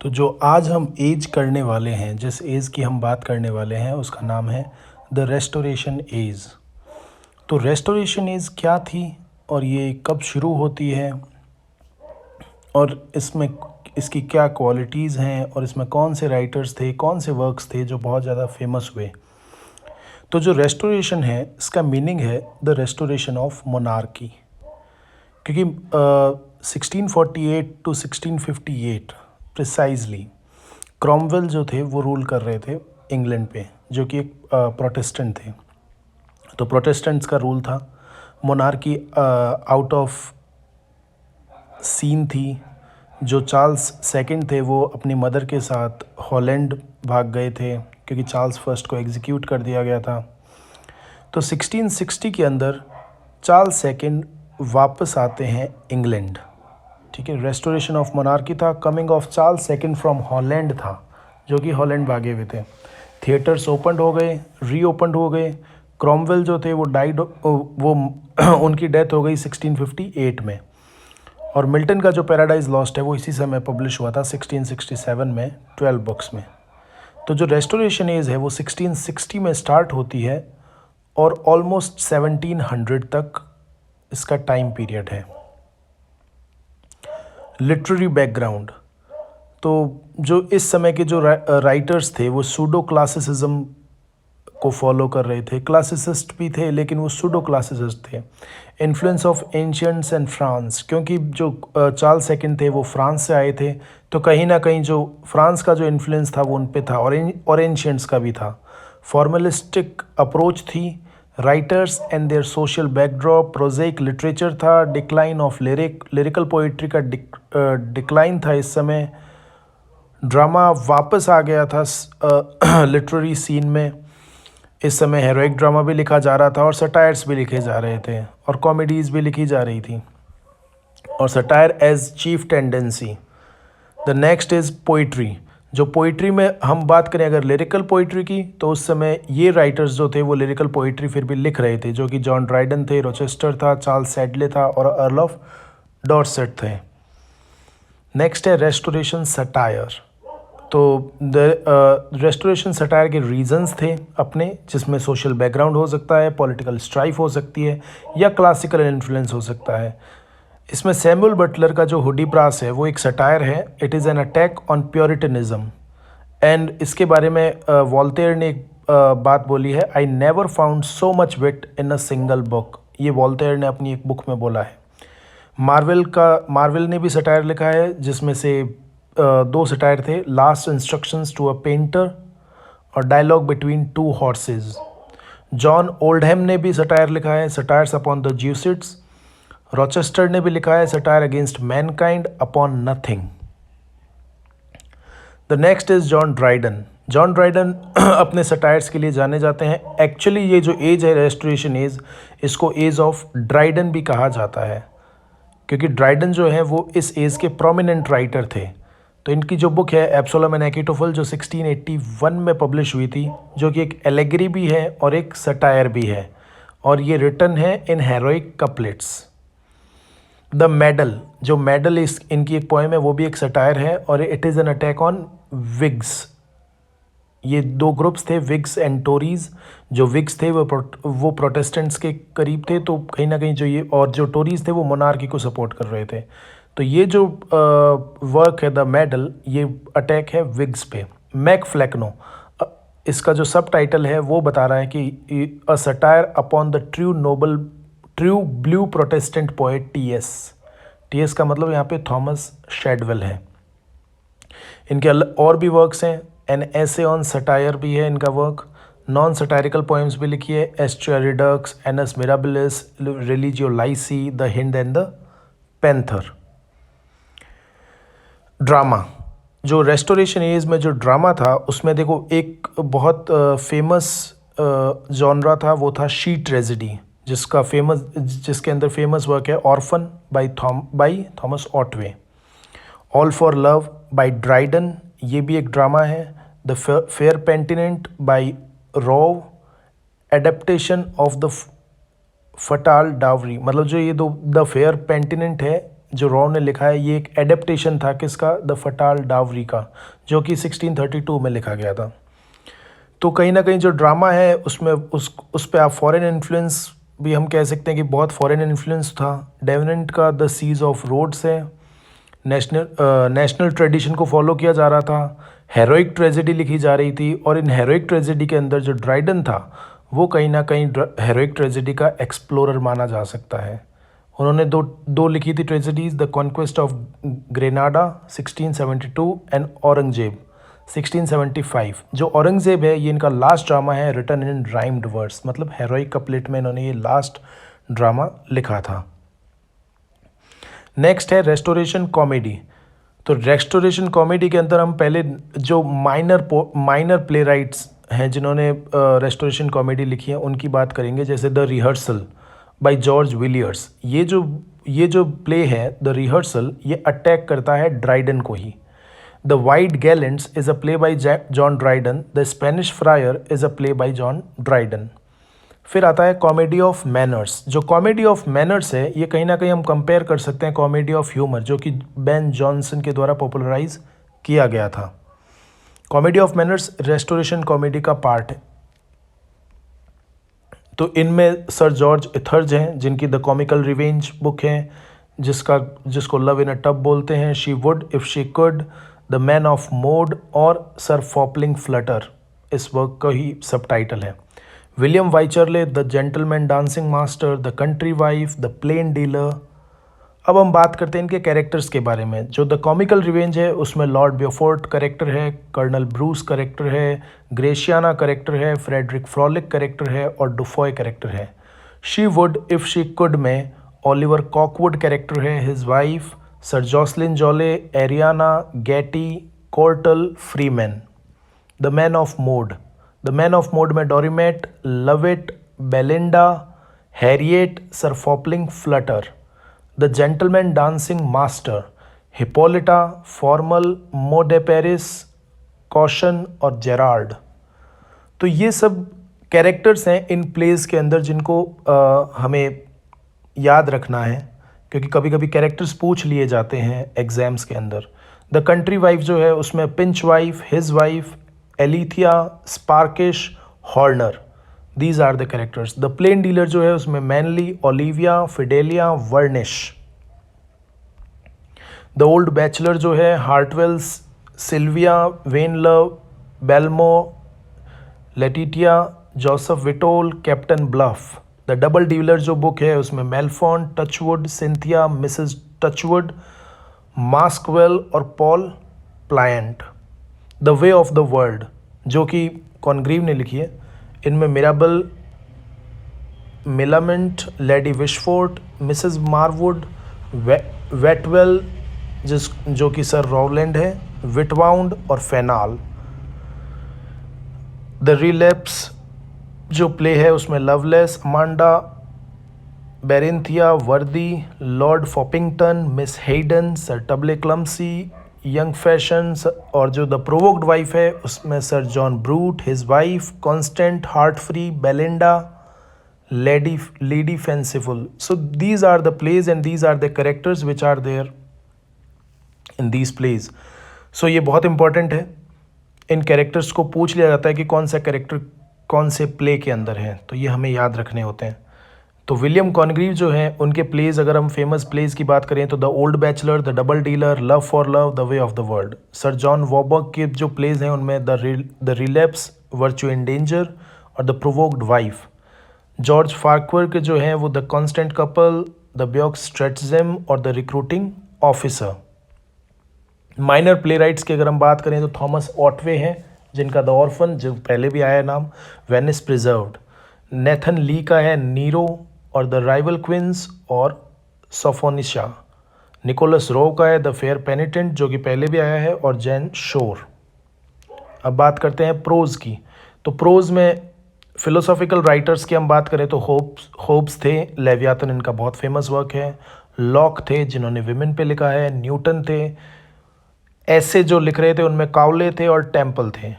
तो जो आज हम एज करने वाले हैं, जिस एज की हम बात करने वाले हैं, उसका नाम है द रेस्टोरेशन एज। तो रेस्टोरेशन एज क्या थी और ये कब शुरू होती है और इसमें इसकी क्या क्वालिटीज़ हैं और इसमें कौन से राइटर्स थे, कौन से वर्क्स थे जो बहुत ज़्यादा फेमस हुए। तो जो रेस्टोरेशन है, इसका मीनिंग है द रेस्टोरेशन ऑफ मोनार्की। क्योंकि 1648 टू 1658 प्रिसाइजली क्रॉमवेल जो थे वो रूल कर रहे थे इंग्लैंड पे, जो कि एक प्रोटेस्टेंट थे। तो प्रोटेस्टेंट्स का रूल था, मोनार्की आउट ऑफ सीन थी। जो चार्ल्स सेकंड थे वो अपनी मदर के साथ हॉलैंड भाग गए थे क्योंकि चार्ल्स फर्स्ट को एग्जीक्यूट कर दिया गया था। तो 1660 के अंदर चार्ल्स सेकंड वापस आते हैं इंग्लैंड। ठीक है, रेस्टोरेशन ऑफ मोनार्की था, coming of Charles second from Holland था, जो कि हॉलैंड भागे हुए थे। थिएटर्स ओपन हो गए, रीओपन हो गए। क्रॉमवेल जो थे वो डाइड, वो उनकी डेथ हो गई 1658 में। और मिल्टन का जो पैराडाइज लॉस्ट है वो इसी समय पब्लिश हुआ था 1667 में 12 बुक्स में। तो जो रेस्टोरेशन एज है वो 1660 में स्टार्ट होती है और ऑलमोस्ट 1700 तक इसका टाइम पीरियड है। लिटरेरी बैकग्राउंड, तो जो इस समय के जो राइटर्स थे वो सूडो क्लासिसिज्म को फॉलो कर रहे थे। क्लासिसिस्ट भी थे लेकिन वो सूडो क्लासिसिस्ट थे। Influence of ancients and France, क्योंकि जो चार्ल्स सेकंड थे वो फ्रांस से आए थे, तो कहीं ना कहीं जो फ्रांस का जो इन्फ्लुएंस था वो उन पे था और एंशियंट्स का भी था। फॉर्मलिस्टिक अप्रोच थी, writers and their social backdrop, project literature था, डिक्लाइन ऑफ लिरिकल पोइट्री का डिक्लाइन था इस समय। ड्रामा वापस आ गया था लिटरेरी सीन में। इस समय हेरोइक ड्रामा भी लिखा जा रहा था और सटायर्स भी लिखे जा रहे थे और कॉमेडीज़ भी लिखी जा रही थी, और satire as chief tendency. The next is poetry. जो पोइट्री में हम बात करें अगर लिरिकल पोइट्री की, तो उस समय ये राइटर्स जो थे वो लिरिकल पोइट्री फिर भी लिख रहे थे, जो कि जॉन ड्राइडन थे, रोचेस्टर था, चार्ल्स सैडले था और अर्ल ऑफ डॉर्सेट थे। नेक्स्ट है रेस्टोरेशन सटायर। तो रेस्टोरेशन सटायर के रीजंस थे अपने, जिसमें सोशल बैकग्राउंड हो सकता है, पॉलिटिकल स्ट्राइफ हो सकती है, या क्लासिकल इन्फ्लुएंस हो सकता है। इसमें सैमुअल बटलर का जो हुडीब्रास है वो एक सटायर है। It is an attack on puritanism. And इसके बारे में वॉल्टेयर ने एक बात बोली है, I never found so much wit in a single book. ये वॉल्टेयर ने अपनी एक बुक में बोला है। मार्वेल ने भी सटायर लिखा है, जिसमें से दो सटायर थे, last instructions to a painter और dialogue between two horses. John Oldham ने भी सटायर लिखा है, satires upon the Jesuits. Rochester ने भी लिखा है, satire against mankind upon nothing. The next is John Dryden. John Dryden अपने सटायर्स के लिए जाने जाते हैं। एक्चुअली ये जो एज है रेस्टोरेशन एज, इसको एज ऑफ ड्राइडन भी कहा जाता है, क्योंकि ड्राइडन जो है वो इस एज के प्रोमिनेंट राइटर थे। तो इनकी जो बुक है एब्सोलम एंड एकिटोफल, जो 1681 में पब्लिश हुई थी, जो कि एक एलेगरी भी है और एक सटायर भी है, और ये रिटन है इन हेरोइक कपलेट्स। द मेडल, जो मेडल इस इनकी एक पोएम है वो भी एक सटायर है, और it is an attack on wigs. ये दो ग्रुप्स थे, विग्स एंड टोरीज। जो विग्स थे वो प्रोटेस्टेंट्स के करीब थे, तो कहीं ना कहीं जो ये, और जो टोरीज थे वो मोनार्की को सपोर्ट कर रहे थे। तो ये जो वर्क है द मेडल, ये अटैक है विग्स पे। मैक फ्लैकनो, इसका जो सब टाइटल है वो बता रहा है कि a satire upon the true blue Protestant poet TS का मतलब यहाँ पे थॉमस शेडवेल है। इनके और भी वर्क्स हैं, एन एसे ऑन सटायर भी है इनका वर्क। नॉन सटायरिकल पोएम्स भी लिखी है, Astraea Redux, Annus Mirabilis, Religio Laici, the hind and the panther. Drama, जो रेस्टोरेशन एज में जो ड्रामा था उसमें देखो एक बहुत फेमस जॉनरा था, वो था शी ट्रेजेडी, जिसके अंदर फेमस वर्क है orphan by Thomas Otway. All for love by Dryden, ये भी एक ड्रामा है। The fair penitent by Rowe, adaptation of the fatal dowry, मतलब जो ये दो द फेयर पेंटिनेंट है जो रॉ ने लिखा है ये एक एडेप्टेशन था किसका, द फटाल डावरी का, जो कि 1632 में लिखा गया था। तो कहीं ना कहीं जो ड्रामा है उसमें उस पे आप फॉरेन इन्फ्लुएंस भी हम कह सकते हैं कि बहुत फॉरेन इन्फ्लुएंस था। डेवनेंट का द सीज ऑफ रोड्स है, नेशनल ट्रेडिशन को फॉलो किया जा रहा था, हेरोइक ट्रेजेडी लिखी जा रही थी, और इन हेरोइक ट्रेजेडी के अंदर जो ड्राइडन था वो कहीं ना कहीं हेरोइक ट्रेजेडी का एक्सप्लोरर माना जा सकता है। उन्होंने दो लिखी थी tragedies, the conquest of Grenada 1672 and Aurangzeb 1675। जो औरंगजेब है ये इनका लास्ट ड्रामा है रिटन इन राइम्ड वर्ड्स, मतलब हेरोइक कपलेट में इन्होंने ये लास्ट ड्रामा लिखा था। नेक्स्ट है रेस्टोरेशन कॉमेडी। तो रेस्टोरेशन कॉमेडी के अंदर हम पहले जो माइनर प्ले राइट्स हैं जिन्होंने रेस्टोरेशन कॉमेडी लिखी है उनकी बात करेंगे, जैसे the rehearsal by George Villiers. ये जो प्ले है द रिहर्सल, ये अटैक करता है ड्राइडन को ही। The white gallants is a play by John Dryden, the Spanish friar is a play by John Dryden. फिर आता है कॉमेडी ऑफ मैनर्स। जो कॉमेडी ऑफ मैनर्स है ये कहीं ना कहीं हम कंपेयर कर सकते हैं कॉमेडी ऑफ ह्यूमर, जो कि बेन जॉनसन के द्वारा पॉपुलराइज किया गया था। Comedy of manners restoration comedy का पार्ट है। तो इनमें सर जॉर्ज इथर्ज हैं जिनकी द कॉमिकल रिवेंज बुक है, जिसको लव इन अ टब बोलते हैं, she would if she could, the man of mode और सर फॉपलिंग फ्लटर इस वर्क का ही सब टाइटल है। William Wycherley the gentleman dancing master, the country wife, the plain dealer. अब हम बात करते हैं इनके कैरेक्टर्स के बारे में। जो द कॉमिकल रिवेंज है उसमें लॉर्ड ब्योफोर्ट कैरेक्टर है, कर्नल ब्रूस कैरेक्टर है, ग्रेशियाना कैरेक्टर है, फ्रेडरिक फ्रॉलिक कैरेक्टर है और डुफॉय कैरेक्टर है। She would if she could में ओलिवर कॉकवुड कैरेक्टर है, his wife, Sir Joslin Jolley, Ariana, Gatty, Courtal, Freeman. The man of mode में Dorimant, Loveit, Belinda, Harriet, Sir Fopling Flutter. The gentleman dancing master, Hippolita, Formal, Mode Paris, Caution और Gerrard. तो ये सब characters हैं in place के अंदर जिनको हमें याद रखना है, क्योंकि कभी कभी कैरेक्टर्स पूछ लिए जाते हैं एग्जाम्स के अंदर। द कंट्री वाइफ जो है उसमें Pinchwife, his wife, Alithea, Sparkish, Horner, these are the characters. The plain dealer जो है उसमें Manly, Olivia, Fidelia, Vernish. The old bachelor जो है Heartwells, Sylvia, Vainlove, Bellmour, Laetitia, Joseph Wittol, Captain Bluff. The double dealer जो book है उसमें Mellefont, Touchwood, Cynthia, Mrs Touchwood, Maskwell और Paul Plyant. The way of the world जो कि Congreve ने लिखी है, इनमें Mirabell, Millamant, lady Wishfort, Mrs Marwood, Waitwell जो कि सर रॉलैंड है, विटवाउंड और फेनाल। द रिलेप्स जो प्ले है उसमें Loveless, Amanda, Berinthia, Worthy, Lord Foppington, Miss Hoyden, Sir Tunbelly Clumsy, Young Fashion, और जो द प्रोवोक्ड वाइफ है उसमें Sir John Brute, his wife, Constant, Heartfree, Belinda, Lady Fancyfull. So these are the plays and these are the characters which are there in these plays. So ये बहुत important है, इन characters को पूछ लिया जाता है कि कौन सा कैरेक्टर कौन से प्ले के अंदर है, तो ये हमें याद रखने होते हैं। तो विलियम कॉनग्रीव जो हैं उनके प्लेज, अगर हम फेमस प्लेज की बात करें तो the old bachelor, the double dealer, love for love, the way of the world. Sir John वॉबर्ग के जो प्लेज हैं उनमें the relapse, virtue in danger और the provoked wife. George Farquhar के जो हैं वो the constant couple, the beaux stratagem और the recruiting officer. Minor playwrights की अगर हम बात करें तो थॉमस ऑटवे हैं जिनका द ऑर्फन, जो पहले भी आया नाम, वेनिस प्रिजर्व्ड। नेथन ली का है नीरो और द राइवल क्वींस और सोफोनिशा। निकोलस रो का है द फेयर पेनिटेंट जो कि पहले भी आया है, और जैन शोर। अब बात करते हैं प्रोज की। तो प्रोज में फिलोसॉफिकल राइटर्स की हम बात करें तो होब्स थे, लेवियाथन इनका बहुत फेमस वर्क है। लॉक थे जिन्होंने विमेन पे लिखा है, न्यूटन थे। ऐसे जो लिख रहे थे उनमें काउले थे और टेम्पल थे।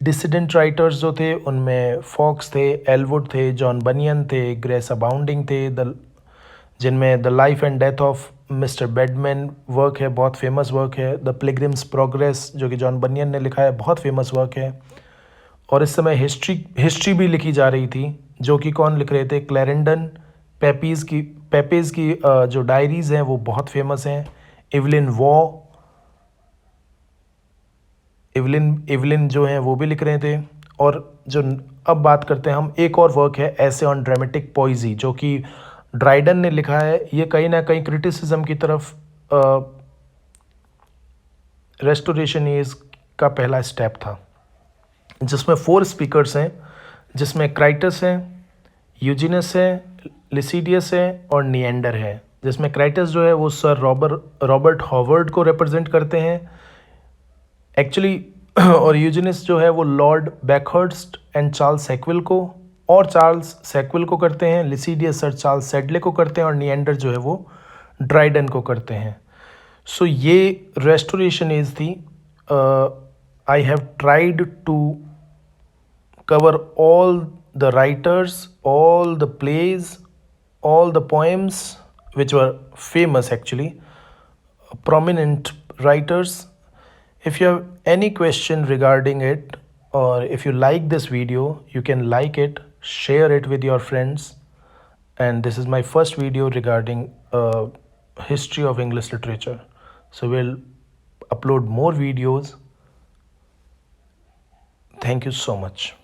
डिसिडेंट राइटर्स जो थे उनमें फॉक्स थे, एलवुड थे, जॉन बनियन थे, ग्रेस अबाउंडिंग थे, जिनमें the life and death of Mister Badman work है, बहुत फेमस वर्क है। द पिलग्रिम्स प्रोग्रेस जो कि जॉन बनियन ने लिखा है, बहुत फेमस वर्क है। और इस समय हिस्ट्री भी लिखी जा रही थी, जो कि कौन लिख रहे थे? क्लैरेंडन पेपेज की जो डायरीज़ हैं वो बहुत फेमस हैं। इवलिन जो हैं वो भी लिख रहे थे। और जो अब बात करते हैं हम, एक और वर्क है ऐसे ऑन ड्रामेटिक पोइजी, जो कि ड्राइडन ने लिखा है। ये कहीं ना कहीं क्रिटिसिज्म की तरफ रेस्टोरेशन एज का पहला स्टेप था, जिसमें 4 स्पीकर्स हैं, जिसमें क्राइटस है, यूजिनस है, लिसिडियस है और निएंडर है। जिसमें क्राइटस जो है वो सर रॉबर्ट हॉवर्ड को रिप्रेजेंट करते हैं एक्चुअली। और यूजिनस जो है वो लॉर्ड बैकहर्स्ट एंड चार्ल्स सैकविल को, और चार्ल्स सैकविल को करते हैं। लिसिडियस सर चार्ल्स सैडले को करते हैं, और निएंडर जो है वो ड्राइडन को करते हैं। सो ये रेस्टोरेशन एज थी। I have tried to cover all the writers, all the plays, all the poems which were famous actually, prominent writers. If you have any question regarding it, or if you like this video, you can like it, share it with your friends. And this is my first video regarding history of English literature. So we'll upload more videos. Thank you so much.